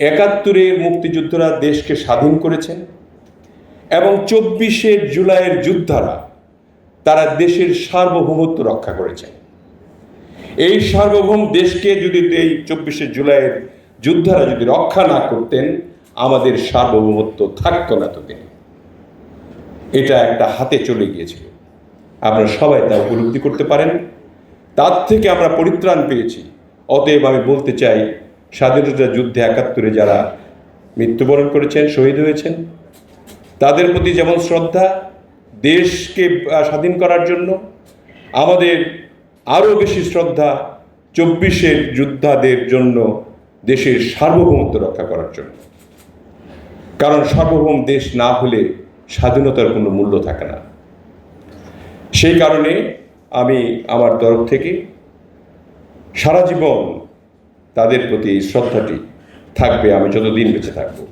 71-এর মুক্তিযোদ্ধারা দেশকে স্বাধীন করেছেন এবং 24শে জুলাইয়ের যোদ্ধারা তারা দেশের সার্বভৌমত্ব রক্ষা করেছেন। এই সার্বভৌম দেশকে যদি এই 24শে জুলাইয়ের যোদ্ধারা যদি রক্ষা না করতেন, আমাদের সার্বভৌমত্ব থাকতো না তোদিন। এটা একটা হাতে চলে গিয়েছিল, আপনারা সবাই তা উপলব্ধি করতে পারেন। তার থেকে আমরা পরিত্রাণ পেয়েছি। অতএব আমি বলতে চাই, স্বাধীনতা যুদ্ধে 71-এ যারা মৃত্যুবরণ করেছেন, শহীদ হয়েছেন, তাদের প্রতি যেমন শ্রদ্ধা, দেশকে স্বাধীন করার জন্য আমাদের আরও বেশি শ্রদ্ধা 24শে যোদ্ধাদের জন্য, দেশের সার্বভৌমত্ব রক্ষা করার জন্য। কারণ সার্বভৌম দেশ না হলে স্বাধীনতার কোনো মূল্য থাকে না। সেই কারণে আমি আমার তরফ থেকে সারা জীবন তাদের প্রতি এই শ্রদ্ধাটি থাকবে, আমি যতদিন বেঁচে থাকবো।